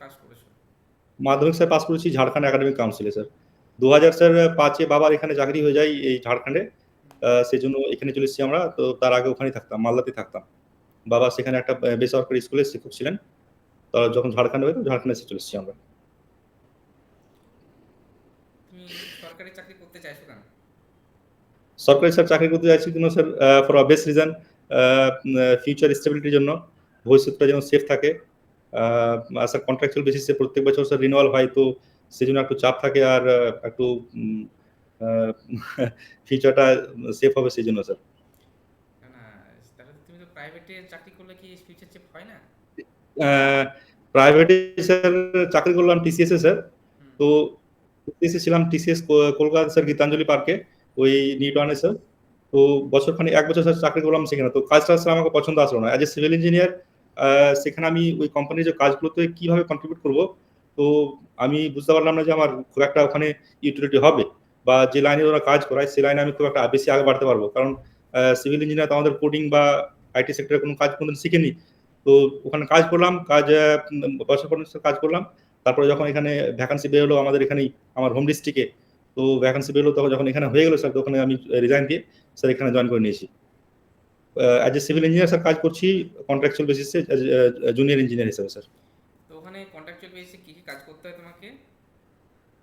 Pass করেছো? মাধ্যমিক sir pass করেছি ঝাড়খণ্ড একাডেমিক কাউন্সিলে স্যার। 2005-এ বাবার এখানে চাকরি হয়ে যায় এই ঝাড়খণ্ডে। সেজন্য এখানে চলে এসেছি আমরা। তো তার আগে ওখানেই থাকতাম, মালদাতেই থাকতাম। বাবা সেখানে একটা বেসরকারি স্কুলে শিক্ষক ছিলেন। তো যখন ঝাড়খণ্ডে হয়ে ঝাড়খণ্ডে এসে চলে এসেছি আমরা। তুমি সরকারি চাকরি করতে চাইছো কেন? সরকারি স্যার চাকরি করতে চাইছি কিন্তু sir for obvious reason, future স্টেবিলিটির জন্য, ভবিষ্যৎটা যেন সেফ থাকে। স্যার কন্ট্রাকচুয়াল বেসিসে প্রত্যেক বছর স্যার রিনিউয়াল হয়, তো সেজন্য একটু চাপ থাকে আর একটু ফিউচারটা সেফ হবে সেজন্য স্যার। না না, তাহলে তো তুমি তো প্রাইভেটে চাকরি করলে কি ফিউচার চেক হয় না? প্রাইভেটে স্যার চাকরি করলাম টিসিএস এ স্যার। হুম। তো টিসিএস ছিলাম টিসিএস কলকাতা স্যার, গীতাঞ্জলি পার্কে, ওই নিউটাউনে স্যার। তো বছরখানি 1 বছর স্যার চাকরি করলাম সেখানে। তো কাজটা স্যার আমাকে পছন্দ আসলো না। অ্যাজ এ সিভিল ইঞ্জিনিয়ার সেখানে আমি ওই কোম্পানির যে কাজগুলোতে কিভাবে কন্ট্রিবিউট করব, তো আমি বুঝতে পারলাম না যে আমার খুব একটা ওখানে ইউটিলিটি হবে, বা যে লাইনে ওরা কাজ করায় সেই লাইনে আমি খুব একটা বেশি আগে বাড়তে পারবো। কারণ সিভিল ইঞ্জিনিয়ার তো আমাদের কোডিং বা আইটি সেক্টরে কোনো কাজ কোনোদিন শিখেনি। তো ওখানে কাজ করলাম, বছর পর কাজ করলাম। তারপরে যখন এখানে ভ্যাকান্সি বের হলো আমাদের এখানেই, আমার হোম ডিস্ট্রিক্টে, তো ভ্যাকান্সি বের হলো, তখন যখন এখানে হয়ে গেল স্যার, তখন আমি রিজাইন দিয়ে স্যার এখানে জয়েন করে নিয়েছি। As a civil engineer sir কাজ করছি কন্ট্রাকচুয়াল বেসিসে, জুনিয়র ইঞ্জিনিয়ার হিসেবে স্যার। তো ওখানে কন্ট্রাকচুয়াল বেসিসে কি কি কাজ করতে হয় তোমাকে?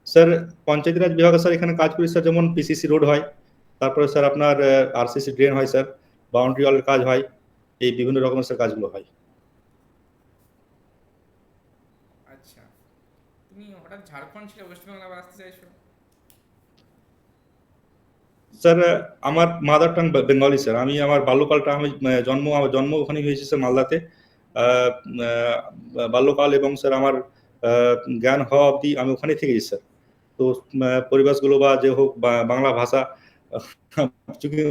স্যার পঞ্চায়েতি রাজ বিভাগে স্যার এখানে কাজ করি স্যার, যেমন পিসিসি রোড হয়, তারপরে স্যার আপনার আরসিসি ড্রেন হয় স্যার, বাউন্ডারি ওয়ালের কাজ হয়, এই বিভিন্ন রকমের স্যার কাজগুলো হয়। আচ্ছা, তুমি হঠাৎ ঝাড়খণ্ড ছেড়ে ওয়েস্ট বেঙ্গল আবার আসতে চাইছো? স্যার আমার মাদার টাং বেঙ্গলি স্যার। আমি আমার বাল্যকালটা, আমি আমার জন্ম ওখানে হয়েছে স্যার, মালদাতে। আহ, আহ, বাল্যকাল এবং স্যার আমার জ্ঞান হওয়া অবধি আমি ওখানে থেকেছি স্যার। তো পরিবেশগুলো বা যে হোক বা বাংলা ভাষা, চूंकि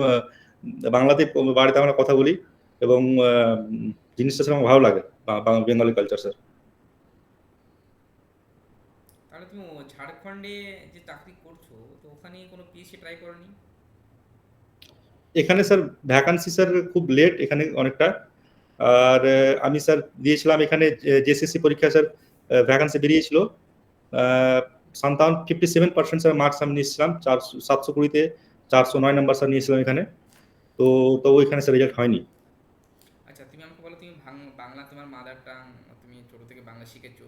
বাংলাতে বাড়িতে আমরা কথা বলি, এবং জিনিসটা স্যার আমার ভালো লাগে, বেঙ্গলি কালচার স্যার। তাহলে তুমি ঝাড়খণ্ডে যে চাকরি করছো, তো ওখানে কোনো পিএসসি ট্রাই করনি? এখানে স্যার ভ্যাকান্সি স্যার খুব লেট এখানে অনেকটা। আর আমি স্যার দিয়েছিলাম এখানে জেসিসি পরীক্ষা স্যার, ভ্যাকান্সি বেরিয়েছিল 57% স্যার মার্কস আমি নিয়েছিলাম, 720-তে 409 নাম্বার স্যার নিয়েছিলাম এখানে। তো তো ওইখানে স্যার রেজাল্ট হয়নি। আচ্ছা, তুমি আমাকে বলো, তুমি বাংলা তোমার মাদার টাং, তুমি ছোট থেকে বাংলা শিখেছো,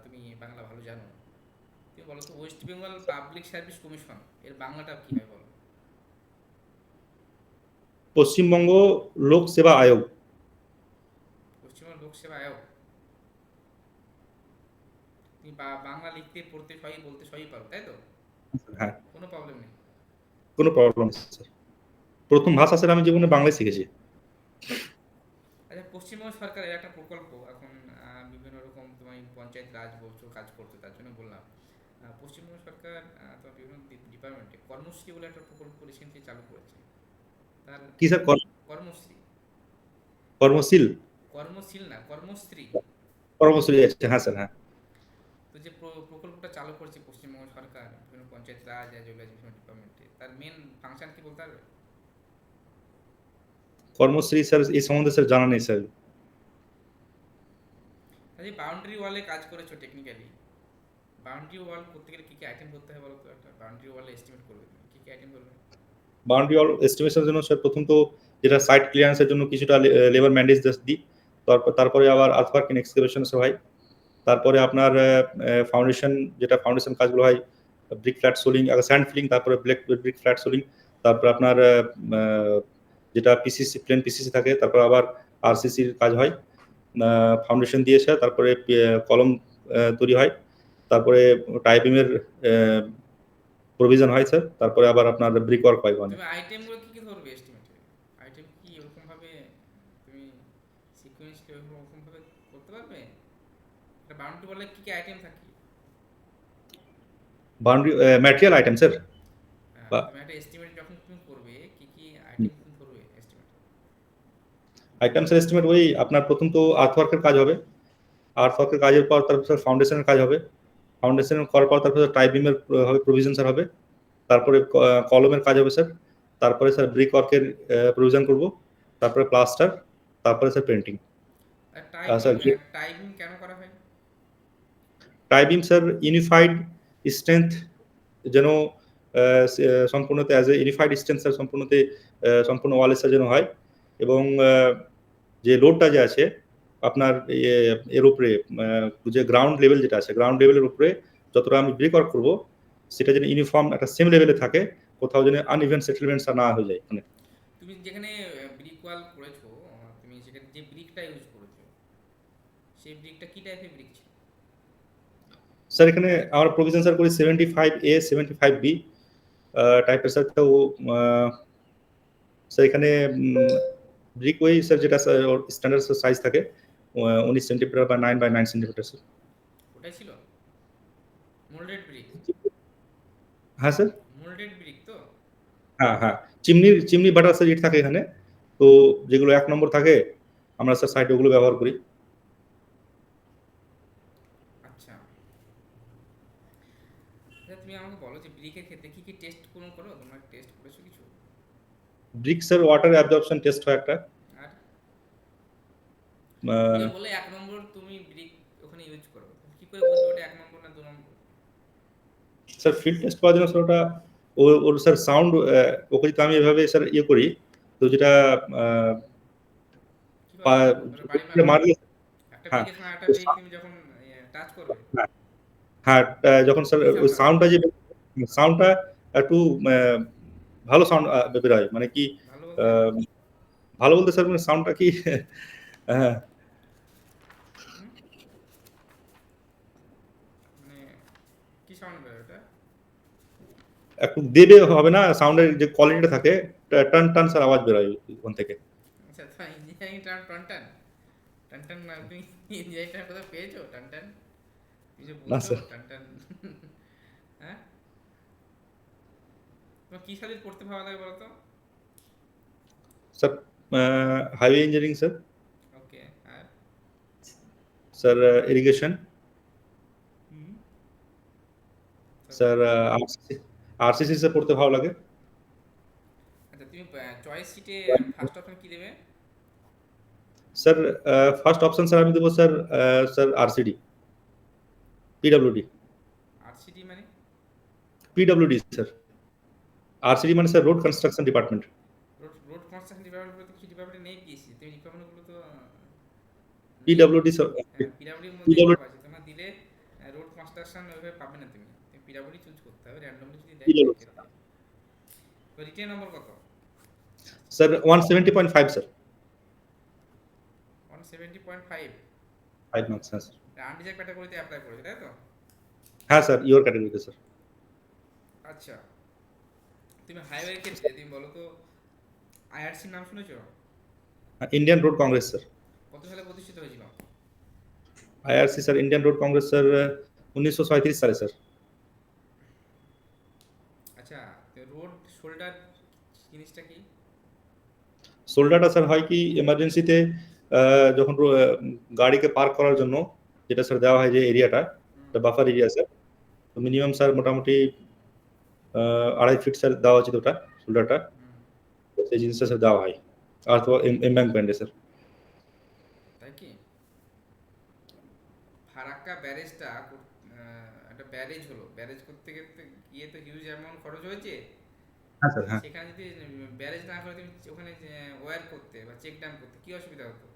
তুমি বাংলা ভালো জানো। তুমি বলো তো, West Bengal public service commission এর বাংলাটা কি হয় বলো? পশ্চিমবঙ্গ লোক সেবা আয়োগ। পশ্চিমবঙ্গ লোকসেবা আয়োগ। তুমি বাংলা লিখতে পড়তে সবই বলতে সবই পারো, তাই তো? হ্যাঁ, কোনো প্রবলেম নেই। কোনো প্রবলেম নেই স্যার। প্রথম ভাষা স্যার আমি জীবনে বাংলায় শিখেছি। আচ্ছা, পশ্চিমবঙ্গ সরকারের একটা প্রকল্প এখন, বিভিন্ন রকম তোমার পঞ্চায়েত রাজ বলছো কাজ করতে, তার জন্য বললাম। পশ্চিমবঙ্গ সরকার তোমার বিভিন্ন ডিপার্টমেন্টে কর্মশ্রী বলে একটা প্রকল্প রিসেন্টলি চালু করেছে। তার কি স্যার? কর্মশ্রী, কর্মশীল? কর্মশীল না, কর্মশ্রী। কর্মশ্রী আছে, হ্যাঁ স্যার, হ্যাঁ। তো যে প্রকল্পটা চালু করছে পশ্চিমবঙ্গ সরকার বিভিন্ন পঞ্চায়েত রাজ যেগুলো আছে বিভিন্ন ডিপার্টমেন্টে, তার মেন ফাংশন কি বলতে পারবে? কর্মশ্রী স্যার এই সম্বন্ধে স্যার জানা নেই স্যার। আচ্ছা, বাউন্ডারি ওয়ালে কাজ করেছো টেকনিক্যালি, বাউন্ডারি ওয়াল করতে গেলে কী কী আইটেম করতে হয় বলো তো? একটা বাউন্ডারি ওয়ালে এস্টিমেট করবে, তুমি কী কী আইটেম করবে? বাউন্ডারি ওয়াল এস্টিমেশনের জন্য স্যার প্রথম তো যেটা সাইট ক্লিয়ারেন্সের জন্য কিছুটা লেবার ম্যান্ডেজ দিই। তারপরে আবার আর্থওয়ার্ক এন্ড এক্সকাভেশন হয়। তারপরে আপনার ফাউন্ডেশন, যেটা ফাউন্ডেশন কাজগুলো হয়, ব্রিক ফ্ল্যাট সোলিং, আগে স্যান্ড ফিলিং, তারপরে ব্রিক ফ্ল্যাট সোলিং, তারপর আপনার যেটা পিসিসি, প্লেন পিসিসি থাকে, তারপর আবার আরসিসির কাজ হয়। ফাউন্ডেশন দিয়েছে, তারপরে কলম তৈরি হয়, তারপরে টাইপিংয়ের প্রভিশন হয় স্যার, তারপরে আবার আপনার ব্রিক ওয়ার্ক হয় ওখানে। তুমি আইটেমগুলো কী কী ধরবে এস্টিমেটে? আইটেম কি ওরকমভাবে তুমি সিকুয়েন্সলি ওরকমভাবে করতে পারবে? একটা বাউন্ডারি ওয়ালে কী কী আইটেম থাকে? বাউন্ডারি ম্যাটেরিয়াল আইটেম স্যার, বা তুমি একটা এস্টিমেট যখন তুমি করবে, কী কী আইটেম তুমি ধরবে এস্টিমেটে? আইটেম স্যার এস্টিমেট ওই আপনার প্রথম তো আর্থওয়ার্কের কাজ হবে। আর্থওয়ার্কের কাজের পর তারপর ফাউন্ডেশনের কাজ হবে। ফাউন্ডেশন করার পর তারপরে টাই বিমের হবে প্রভিশন স্যার হবে। তারপরে কলমের কাজ হবে স্যার। তারপরে স্যার ব্রিক ওয়ার্কের প্রভিশন করব। তারপরে প্লাস্টার, তারপরে sir painting. Typing, sir typing কেন করা হয়? Tie beam sir unified strength যেন সম্পূর্ণতে as a unified strength sir সম্পূর্ণ ওয়ালে স্যার যেন হয়, এবং যে লোডটা যে আছে আপনার এর উপরে যে গ্রাউন্ড লেভেল যেটা আছে গ্রাউন্ড লেভেলের উপরে যতটা আমি ব্রেক ওয়ার্ক করবো সেটা যেন ইউনিফর্ম একটা সেম লেভেলে থাকে, কোথাও যেন আনইভেন সেটেলমেন্টস না হয়ে যায় মানে। তুমি যেখানে ব্রিক ওয়াল করেছো, তুমি সেখানে যে ব্রিকটা ইউজ করেছো, সেই ব্রিকটা কি টাইপের ব্রিক ছিল? স্যার এখানে আমরা প্রভিশন স্যার করি 75A 75B টাইপের স্যার। তো স্যার এখানে ব্রিক ওই স্যার যেটা স্যার স্ট্যান্ডার্ড সাইজ থাকে 19 সেন্টিমিটার বা 9 বাই 9 সেন্টিমিটার স্যার। ওটাই ছিল মোল্ডেড ব্রিক? হ্যাঁ স্যার। মোল্ডেড ব্রিক তো? হ্যাঁ হ্যাঁ, চিমনি বাটার স্যার ইট থাকে এখানে, তো যেগুলো 1 নম্বর থাকে আমরা স্যার সাইডে ওগুলো ব্যবহার করি। আচ্ছা, তুমি আমাকে বলো যে ব্রিকের ক্ষেত্রে কি কি টেস্ট কোনো করো, তোমরা টেস্ট করেছো কিছু? Brick sir water absorption test হয় একটা। আর তুমি আহ, যে বলে 1 নম্বর তুমি ব্রিক ওখানে ইউজ করো, কি করে বুঝবে ওটা 1 নম্বর না 2 নম্বর? স্যার ফিল্ড টেস্ট পাওয়ার জন্য স্যার ওটা ওর স্যার সাউন্ড ওকে যদি আমি এভাবে স্যার ইয়ে করি, তো যেটা কিভাবে বুঝবে? ধরো বাড়ি মারবে, মারলে। একটা হ্যাঁ ব্রিকের সঙ্গে একটা ব্রিক তুমি যখন টাচ করবে, হ্যাঁ হ্যাঁ, যখন স্যার কি ওই সাউন্ড হবে? সাউন্ডটা যে সাউন্ডটা একটু ভালো সাউন্ড বের হয়, মানে কি ভালো বলতে? আহ, ভালো বলতে স্যার মানে সাউন্ডটা কি হ্যাঁ, হুম? মানে কি সাউন্ড বের ওটা? একটু দেবে হবে না, সাউন্ডের যে কোয়ালিটিটা থাকে টান টান স্যার আওয়াজ বের হয় ওখান থেকে। আচ্ছা, তো ইঞ্জিনিয়ারিং টার্ম টনটন, টনটন না, তুমি ইঞ্জিনিয়ারিং টার্ম কোথাও পেয়েছো টনটন? তুমি যে না বলছো স্যার। টনটন, হ্যাঁ? তোমার কি সাবজেক্ট পড়তে ভালো লাগে বলো তো? Sir highway engineering sir. Okay, আর? Sir irrigation. হুম, স্যার তারপরে? আরসিসি স্যার পড়তে ভালো লাগে। আচ্ছা, তুমি চয়েস সিটে ফার্স্ট অপশন কি দেবে? স্যার ফার্স্ট অপশন স্যার আমি দেবো sir sir RCD PWD. RCD মানে? PWD sir. আরসিডি মানে sir road construction department. Road road construction department বলতে কি ডিপার্টমেন্ট নেই পিএসসি? তুমি ডিপার্টমেন্টগুলো তো নেই। PWD sir. হ্যাঁ, পিডাব্লিউডির মধ্যেই সব পিডব্লিউডি আছে, তোমরা দিলে রোড কনস্ট্রাকশন ওইভাবে পাবে না, তুমি তুমি পিডাব্লিউডি চুজ করতে হবে র্যান্ডমলি যদি দেয় পিডব্লিউডি সেক্ষেত্রে। তো রিটেন নম্বর কত? Sir 170.5 sir. 170.5? 5 মার্কস হ্যাঁ স্যার। আনডিজার্ভ ক্যাটাগরিতে অ্যাপ্লাই করেছে তাই তো? হ্যাঁ স্যার ইওর ক্যাটাগরিতে স্যার। আচ্ছা, তুমি হাইওয়ের ক্ষেত্রে তুমি বলো তো, আইআরসির নাম শুনেছো? Indian road Congress sir. কত সালে প্রতিষ্ঠিত হয়েছিল? IRC sir Indian road Congress sir 1937 সালে স্যার। আচ্ছা, রোড শোল্ডার জিনিসটা কি? সোল্ডারটা স্যার হয় কি এমার্জেন্সিতে যখন গাড়িকে পার্ক করার জন্য যেটা স্যার দেওয়া হয় যে এরিয়াটা, হুম, বাফার এরিয়া স্যার, তো মিনিমাম স্যার মোটামুটি 2.5 ফিট স্যার দেওয়া উচিত ওটা শোল্ডারটা, হুম, সেই জিনিসটা স্যার দেওয়া হয়। আর তো এমব্যাঙ্কমেন্টে স্যার। তাই কি? ফারাক্কা ব্যারেজটা একটা ব্যারেজ হলো, ব্যারেজ করতে করতে গিয়ে তো হিউজ অ্যামাউন্ট খরচ হয়েছে। হ্যাঁ স্যার হ্যাঁ। সেখানে যদি ব্যারেজ না করে তুমি ওখানে ওয়্যার করতে বা চেক ড্যাম করতে, কি অসুবিধা হতো?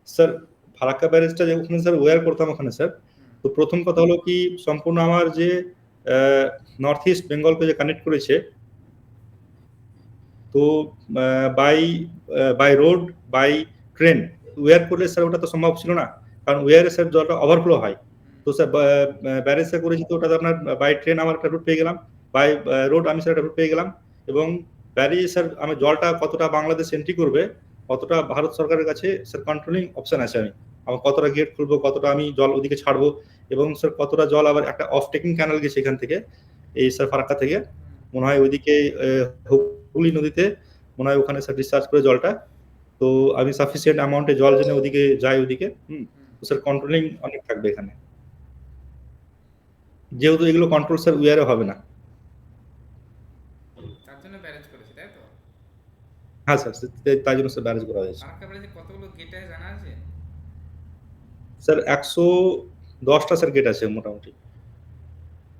স্যার ফারাক্কা ব্যারেজটা যে ওখানে স্যার ওয়্যার করতাম ওখানে স্যার, হুম, তো প্রথম কথা হলো কি সম্পূর্ণ আমার যে নর্থ ইস্ট বেঙ্গলকে যে কানেক্ট করেছে, তো by by road by train or করলে স্যার ওটা তো সম্ভব ছিল না, কারণ ওয়্যারে স্যার জলটা ওভারফ্লো হয়। হুম, তো স্যার ব্যারেজ স্যার করেছি, তো ওটাতে আপনার বাই ট্রেন আমার একটা রুট পেয়ে গেলাম, বাই রোড আমি স্যার একটা রুট পেয়ে গেলাম, এবং ব্যারেজে স্যার আমি জলটা কতটা বাংলাদেশ এন্ট্রি করবে কতটা ভারত সরকারের কাছে স্যার কন্ট্রোলিং অপশন আছে। আমার কতটা গেট খুলবো, কতটা আমি জল ওদিকে ছাড়বো, এবং স্যার কতটা জল আবার একটা অফ টেকিং ক্যানাল গেছে এখান থেকে, এই স্যার ফারাক্কা থেকে হুম, মনে হয় ওইদিকে হুগলি নদীতে মনে হয় ওখানে স্যার ডিসচার্জ করে জলটা, তো আমি সাফিসিয়েন্ট অ্যামাউন্টে জল যেন ওদিকে যায় ওদিকে, হুম। তো স্যার কন্ট্রোলিং অনেক থাকবে এখানে, যেহেতু এগুলো কন্ট্রোল স্যার উয়ারে হবে না। তার জন্য ব্যারেজ করেছে তাই তো? হ্যাঁ স্যার, তাই জন্য স্যার ব্যারেজ করা হয়েছে। ফারাক্কা ব্যারেজে কতগুলো গেট আছে জানা আছে? স্যার 10টা স্যার গেট আছে মোটামুটি।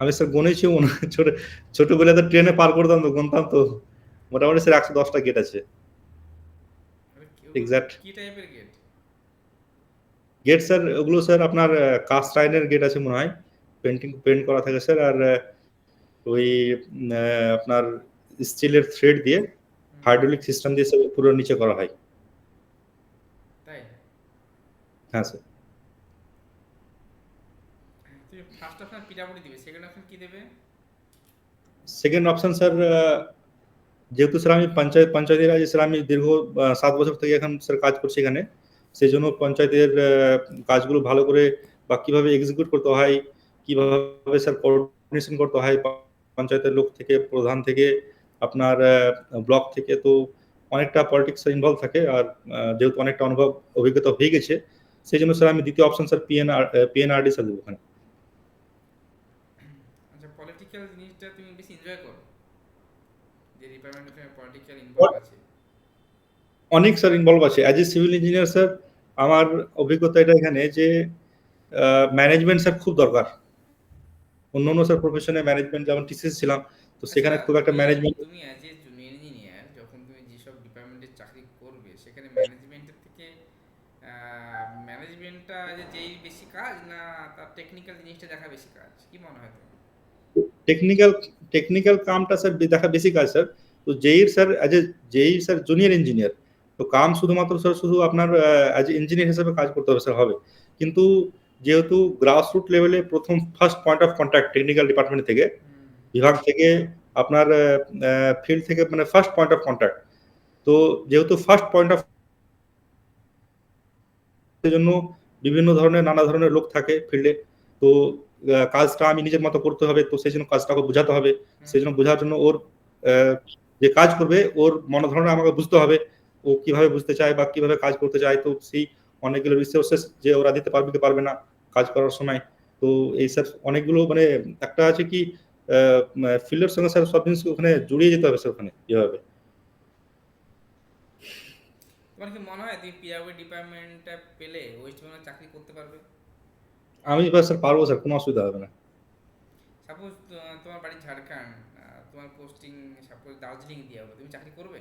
আমি স্যার গুনেছি ছোট ছোটবেলায় তো ট্রেনে পার করতাম তো গুনতাম তো মোটামুটি স্যার 110টা গেট আছে ওগুলো এক্সাক্ট। কি টাইপের গেট? গেট স্যার ওগুলো স্যার আপনার কাস্ট আয়রনের গেট আছে মনে হয়, পেন্ট করা থাকে স্যার। আর ওই আপনার স্টিলের থ্রেড দিয়ে হাইড্রোলিক সিস্টেম দিয়ে স্যার পুরো নিচে করা হয়। তাই? হ্যাঁ স্যার। তুমি ফার্স্ট অপশন পিডাব্লিউডি দিবে, সেকেন্ড অপশন কি দেবে? সেকেন্ড অপশন স্যার, যেহেতু স্যার আমি পঞ্চায়েতের রাজে স্যার আমি দীর্ঘ 7 বছর থেকে এখন স্যার কাজ করছি এখানে, সেই জন্য পঞ্চায়েতের কাজগুলো ভালো করে বা কিভাবে এক্সিকিউট করতে হয়, কিভাবে স্যার কোঅর্ডিনেশন করতে হয় পঞ্চায়েতের লোক থেকে, প্রধান থেকে, আপনার ব্লক থেকে, তো অনেকটা পলিটিক্স ইনভলভ থাকে। আর যেহেতু অনেকটা অভিজ্ঞতা হয়ে গেছে, সেই জন্য স্যার আমি দ্বিতীয় অপশন স্যার পিএনআরডি স্যার দেবো ওখানে। আচ্ছা, পলিটিক্যাল জিনিসটা তুমি বেশি এনজয় করো, যে ডিপার্টমেন্টে পলিটিক্যাল ইনভলভ আছে? অনেক স্যার ইনভলভ আছে as a civil engineer sir. আমার অভিজ্ঞতা এটা এখানে যে ম্যানেজমেন্ট স্যার খুব দরকার। অন্যান্য স্যার প্রফেশনে ম্যানেজমেন্ট, যেমন টিসিএস ছিলাম, তো আচ্ছা, সেখানে খুব একটা ম্যানেজমেন্ট। তুমি অ্যাজ এ জুনিয়র ইঞ্জিনিয়ার যখন তুমি যেসব ডিপার্টমেন্টে চাকরি করবে, সেখানে ম্যানেজমেন্টের থেকে ম্যানেজমেন্টটা যেই বেশি কাজ, না তার টেকনিক্যাল জিনিসটা দেখা বেশি কাজ, কি মনে হয় তোমার? টেকনিক্যাল টেকনিক্যাল কামটা স্যার দেখা বেশি কাজ স্যার। তো জেইর sir as a JE sir junior engineer, তো কাম শুধুমাত্র স্যার শুধু আপনার অ্যাজ এ ইঞ্জিনিয়ার হিসেবে কাজ করতে হবে স্যার হবে। কিন্তু যেহেতু গ্রাসরুট লেভেলে প্রথম first point of contact technical department থেকে, বিভাগ থেকে, আপনার ফিল্ড থেকে, মানে ফার্স্ট পয়েন্ট অফ কন্ট্যাক্ট। তো যেহেতু ফার্স্ট পয়েন্ট অফ জন্য বিভিন্ন ধরনের নানা ধরনের লোক থাকে ফিল্ডে, তো কাজটা আমি নিজের মতো করতে হবে, তো সেই জন্য কাজটাকে বোঝাতে হবে। সেই জন্য বোঝার জন্য ওর যে কাজ করবে ওর মনোধরণ আমাকে বুঝতে হবে, ও কিভাবে বুঝতে চায় বা কিভাবে কাজ করতে চায়। তো সেই অনেকগুলো রিসোর্সেস যে ওরা দিতে পারবে কি পারবে না কাজ করার সময়। তো এই স্যার অনেকগুলো মানে একটা আছে কি ফিল্ডের সঙ্গে স্যার সব জিনিস ওখানে জড়িয়ে যেতে হবে স্যার ওখানে এভাবে। তোমার কি মনে হয় তুমি পিডাব্লিউডি ডিপার্টমেন্টটা পেলে ওয়েস্ট বেঙ্গল চাকরি করতে পারবে? আমি এবার স্যার পারবো স্যার, কোনো অসুবিধা হবে না। সাপোজ তোমার বাড়ি ঝাড়খণ্ড, তোমার পোস্টিং সাপোজ দার্জিলিং দিয়ে হবে, তুমি চাকরি করবে?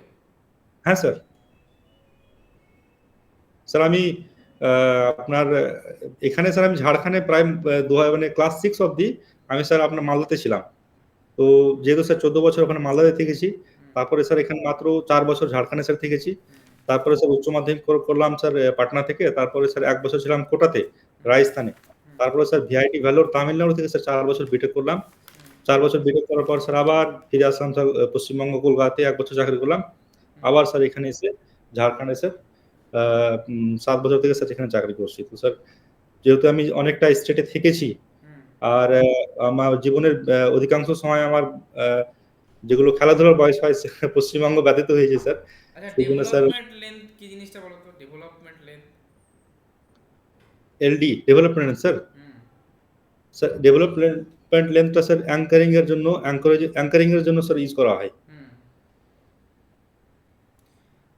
হ্যাঁ স্যার। স্যার আমি আপনার এখানে স্যার আমি ঝাড়খণ্ডে প্রায় মানে ক্লাস 6 অবধি আমি স্যার আপনার মালদাতে ছিলাম। তো যেহেতু স্যার 14 বছর ওখানে মালদাতে থেকেছি, তারপরে স্যার এখানে মাত্র 4 বছর ঝাড়খণ্ডে স্যার থেকেছি। তারপরে স্যার উচ্চ মাধ্যমিক করলাম স্যার পাটনা থেকে। তারপরে স্যার 1 বছর ছিলাম কোটাতে, রাজস্থানে। তারপরে স্যার ভিআইটি ভ্যালোর তামিলনাড়ু থেকে স্যার 4 বছর বিটেক করলাম। 4 বছর বিটেক করার পর স্যার আবার ফিরে আসলাম স্যার পশ্চিমবঙ্গ কলকাতাতে, 1 বছর চাকরি করলাম। আবার স্যার এখানে এসে ঝাড়খণ্ডে স্যার 7 বছর থেকে স্যার এখানে চাকরি করছি। তো স্যার যেহেতু আমি অনেকটা স্টেটে থেকেছি, আর আমার জীবনের অধিকাংশ সময় আমার যেগুলো খেলাধুলার বয়স হয় পশ্চিমবঙ্গ ব্যতীত হয়েছে স্যার। আচ্ছা, সেই জন্য স্যার ডেভেলপমেন্ট লেন্থ কি জিনিসটা বলো তো, development length? LD development sir. Sir development লেন্থটা স্যার অ্যাঙ্কারিং এর জন্য স্যার ইউজ করা হয়।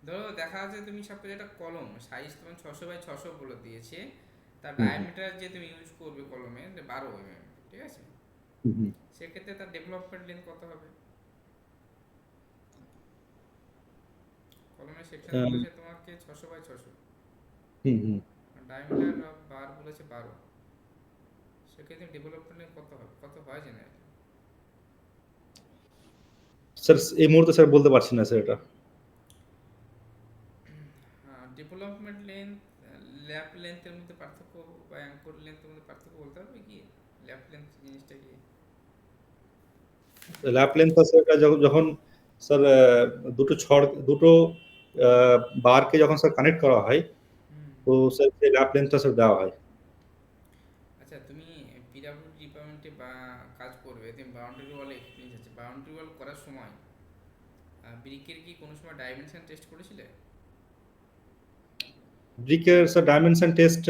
ধরো দেখা যাচ্ছে তুমি সাপোজ একটা কলম সাইজ তোমার 600 বাই 600 বলে দিয়েছে, তার হুম, ডায়ামিটার যে তুমি ইউজ করবে কলমে 12 mm, ঠিক আছে? হুম, হুম। সেক্ষেত্রে তার ডেভেলপমেন্ট লেন্থ কত হবে? কলমের সেকশন আহ, বলেছে তোমাকে 600 বাই 600, হুম, হুম। ডায়ামিটার বার বলেছে 12, সেক্ষেত্রে ডেভেলপমেন্ট লেন্থ কত হবে, কত হয় জেনারেলি? স্যার এই মুহূর্তে স্যার বলতে পারছি না স্যার এটা। ডেভেলপমেন্ট লেন্থ, ল্যাপ লেন্থের মধ্যে পার্থক্য বা অ্যাঙ্কর লেন্থের মধ্যে পার্থক্য বলতে পারবে কি? ল্যাপ লেন্থ জিনিসটা কি? ল্যাপ লেন্থ স্যার এটা যখন স্যার দুটো বারকে যখন স্যার কানেক্ট করা হয়, তো স্যার সেই ল্যাপ লেন্থটা স্যার দেওয়া হয়। আচ্ছা, তুমি পিডাব্লিউডি ডিপার্টমেন্টে বা কাজ করবে, তুমি বাউন্ডারি ওয়াল এক্সপিরিয়েন্স আছে, বাউন্ডারি ওয়াল করার সময় ব্রিকের কি কোনো সময় ডাইমেনশন টেস্ট করেছিলে? ব্রিকের স্যার ডাইমেনশন টেস্ট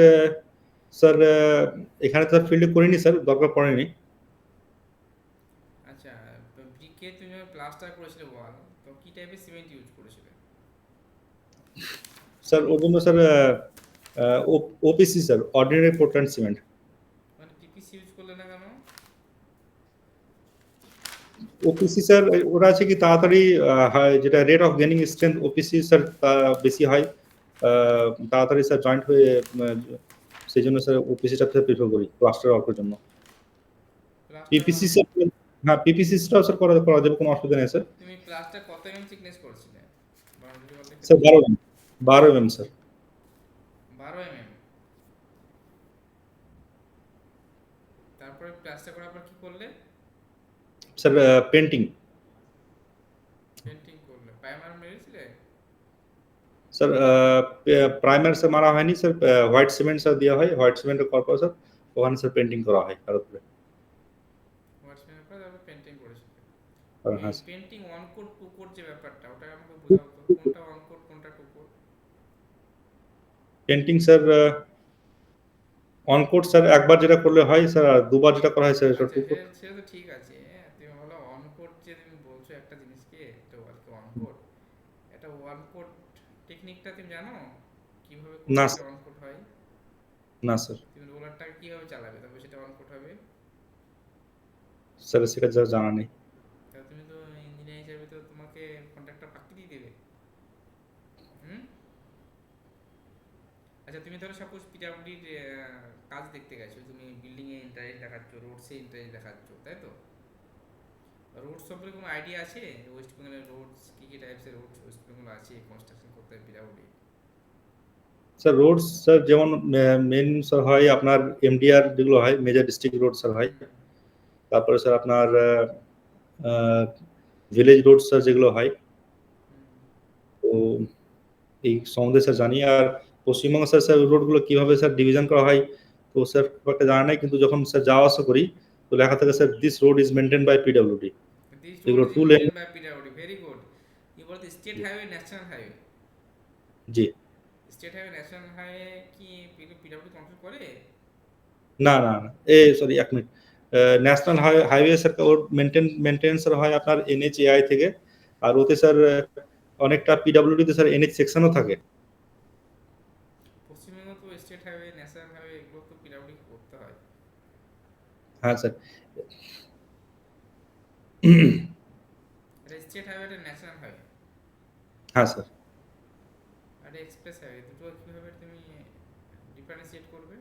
স্যার এখানে তো ফিল্ডে করিনি স্যার, দরকার পড়েনি। আচ্ছা, ব্রিকে তুমি যখন প্লাস্টার করেছিলে ওয়াল, তো কি টাইপের সিমেন্ট ইউজ করেছিলে? স্যার ওর জন্য sir OPC sir, ordinary Portland cement. মানে ওপিসি ইউজ করলে না কেন? ওপিসি স্যার ওটা আছে কি তাড়াতাড়ি হয়, যেটা rate of gaining strength OPC sir বেশি হয়, তাড়াতাড়ি স্যার জয়েন্ট হয়ে সেই জন্য স্যার ওপিসিটা প্রিফার করি ক্লাস্টার ওয়ার্কের জন্য। ক্লাস্টার পিপিসি স্যার, হ্যাঁ পিপিসিটাও স্যার করা যাবে, কোনো অসুবিধা নেই স্যার। তুমি ক্লাসটা কত এমএম থিকনেস করছিলে? বাউন্ডারি ওয়ালের স্যার ক্ষেত্রে 12 mm স্যার। 12 এমএম। তারপরে ক্লাসটা করার পর কি করলে? Sir painting. পেন্টিং করলে, প্রাইমার মেরেছিলে? স্যার প্রাইমার স্যার মারা হয়নি স্যার, হোয়াইট সিমেন্ট স্যার দেওয়া হয়, হোয়াইট সিমেন্টের পর স্যার ওখানে স্যার পেন্টিং করা হয় তার উপরে। হোয়াটসঅ্যাপের পর তারপর পেন্টিং করেছিলে। হ্যাঁ এই sir. Painting one coat two coat যে ব্যাপারটা, ওটা আমাকে বোঝাও তো, কোনটা ওয়ান কোট কোনটা two coat? Painting sir one coat sir একবার যেটা করলে হয় স্যার, আর দুবার যেটা করা হয় স্যার এটা আচ্ছা, টু কোড। সেটা তো ঠিক আছে। তুমি বলো অন কোট, যে তুমি বলছো একটা জিনিসকে এটা ওয়ালকে অন কোট, এটা ওয়ান কোট টেকনিকটা তুমি জানো কিভাবে করলে না এটা স্যার, অন কোট হয়? না স্যার, তুমি রোলারটাকে কিভাবে চালাবে তবে সেটা অন কোট হবে? স্যার সেটা যা জানা নেই। তা তুমি তো ইঞ্জিনিয়ার হিসেবে তো তোমাকে কন্ট্রাক্টর ফাঁকি দিয়ে দেবে। হুম। আচ্ছা, তুমি ধরো সাপোজ পিডাব্লিউডির কাজ দেখতে গেছো, তুমি বিল্ডিং এ ইন্টারেস্ট দেখাচ্ছ, রোডসে ইন্টারেস্ট দেখাচ্ছ, তাই তো? রোড সম্পর্কে কোনো আইডিয়া আছে? ওয়েস্ট বেঙ্গলের রোডস কী কী টাইপসের রোডস ওয়েস্ট বেঙ্গল আছে কনস্ট্রাকশন করতে হয় পিডাব্লিউডি? স্যার রোডস স্যার যেমন মেন স্যার হয় আপনার এমডিআর, যেগুলো হয় মেজর ডিস্ট্রিক্ট রোড স্যার হয়। হুম। তারপরে স্যার আপনার ভিলেজ রোড স্যার যেগুলো হয়। হুম। তো এই সম্বন্ধে স্যার জানি। আর পশ্চিমবঙ্গ স্যার স্যার রোডগুলো কিভাবে স্যার ডিভিশন করা হয় তো স্যার খুব একটা জানা নাই, কিন্তু যখন স্যার যাওয়া আসা করি তো লেখা থাকে sir this road is maintain by PWD. This road যেগুলো is two lane. Maintain by PWD, very good. কি বলতে, স্টেট হাইওয়ে ন্যাশনাল হাইওয়ে? জি। স্টেট হাইওয়ে ন্যাশনাল হাইওয়ে কি পিডাব্লিউডি কন্ট্রোল করে? না না না, সরি এক মিনিট। ন্যাশনাল হাইওয়ে স্যার ওর মেনটেন্স হয় আপনার এনএইচএআই থেকে। আর ওতে স্যার অনেকটা পিডব্লিউডি তে স্যার এনএইচ সেকশনও থাকে। পশ্চিমবঙ্গ তো স্টেট হাইওয়ে ন্যাশনাল হাইওয়ে এগুলো তো পিডাব্লিউডি করতে হয়। হ্যাঁ স্যার। এটা স্টেট হাইওয়ে, এটা ন্যাশনাল হাইওয়ে, হ্যাঁ স্যার। আর এক্সপ্রেস হাইওয়ে, দুটো কীভাবে তুমি ডিফারেন্সিয়েট করবে?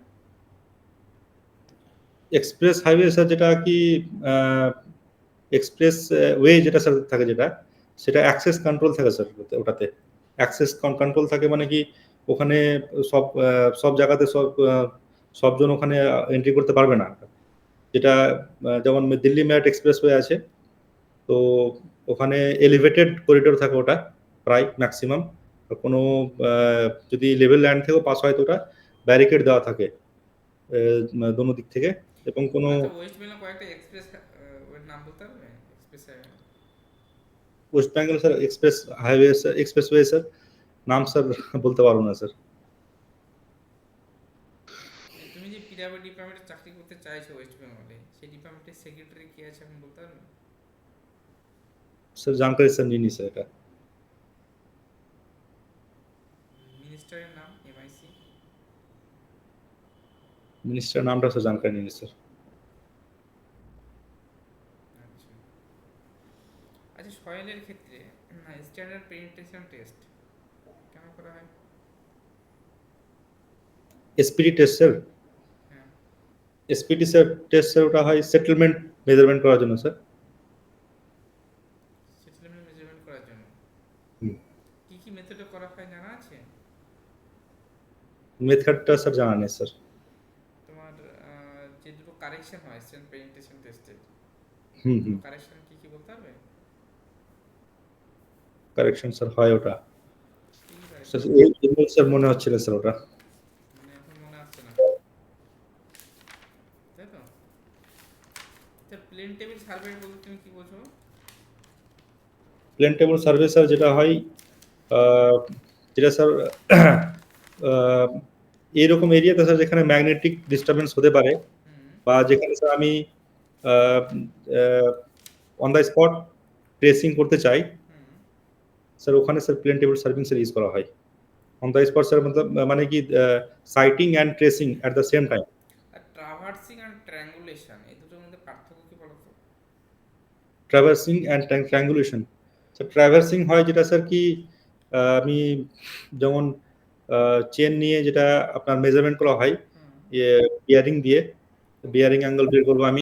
এক্সপ্রেস হাইওয়ে স্যার যেটা কি এক্সপ্রেস ওয়ে যেটা স্যার থাকে, যেটা সেটা অ্যাক্সেস কন্ট্রোল থাকে স্যার ওটাতে। অ্যাক্সেস কন্ট্রোল থাকে মানে কি ওখানে সব জায়গাতে সবজন ওখানে এন্ট্রি করতে পারবে না। যেটা যেমন দিল্লি মেরঠ এক্সপ্রেসওয়ে আছে, তো ওখানে এলিভেটেড করিডোর থাকে ওটা প্রায় ম্যাক্সিমাম। কোনো যদি লেভেল ল্যান্ড থেকেও পাস হয় তো ওটা ব্যারিকেড দেওয়া থাকে দোনো দিক থেকে। এবং কোনো আচ্ছা, ওয়েস্ট বেঙ্গল কয়েকটা এক্সপ্রেস ওর নাম বলতে পারবে? Express highway West Bengal sir express highway sir, expressway sir নাম স্যার বলতে পারবো না স্যার। তুমি যে পিডাব্লিউডি ডিপার্টমেন্টে চাকরি করতে চাইছো ওয়েস্ট বেঙ্গলে, সেই ডিপার্টমেন্টের সেক্রেটারি কে আছে এখন বলতে পারবে? স্যার জানকারি স্যার নিনি স্যার এটা। মিনিস্টারের নাম এমআইসি? মিনিস্টার নামটা স্যার জানকারি নিনি স্যার। আচ্ছা। আচ্ছা, সয়েলের ক্ষেত্রে স্ট্যান্ডার্ড পেনিট্রেশন টেস্ট কেন করা হয়? SPD test sir. হ্যাঁ। এসপিডি স্যার টেস্ট স্যার ওটা হয় সেটেলমেন্ট মেজারমেন্ট করার জন্য স্যার। সেটেলমেন্ট মেজারমেন্ট করার জন্য হুম। কি কি মেথডে করা হয় জানা আছে? মেথডটা স্যার জানা নেই স্যার। তোমার যে দুটো কারেকশন হয় স্ট্যান্ডার্ড পেনিট্রেশন টেস্টে, হুম দুটো হুম। কারেকশন কি কি বলতে পারবে? কারেকশন স্যার হয় ওটা কি কি স্যার, কারেকশন? এই স্যার মনে হচ্ছিল স্যার ওটা। মানে এখন মনে আসছে না, তাই তো? আচ্ছা, প্লেন টেবিল সার্ভে বলতে তুমি কি বোঝো? প্লেন টেবল সার্ভে স্যার যেটা হয় আহ, যেটা স্যার এইরকম এরিয়াতে স্যার যেখানে ম্যাগনেটিক ডিস্টারবেন্স হতে পারে, হুম। বা যেখানে স্যার আমি অন দ্য স্পট ট্রেসিং করতে চাই হুম। স্যার, ওখানে sir plane table serving sir use করা হয়। অন দ্য স্পট স্যার, মতলব মানে কি sighting and tracing at the same time. আর ট্রাভার্সিং অ্যান্ড ট্রায়াঙ্গুলেশন এই দুটোর মধ্যে পার্থক্য কি বলো তো? ট্র্যাভার্সিং অ্যান্ড ট্রায়াঙ্গুলেশন। ট্র্যাভার্সিং হয় যেটা স্যার কি আমি যেমন চেন নিয়ে যেটা আপনার মেজারমেন্ট করা হয় হুম বিয়ারিং দিয়ে, বিয়ারিং অ্যাঙ্গেল বের করবো আমি।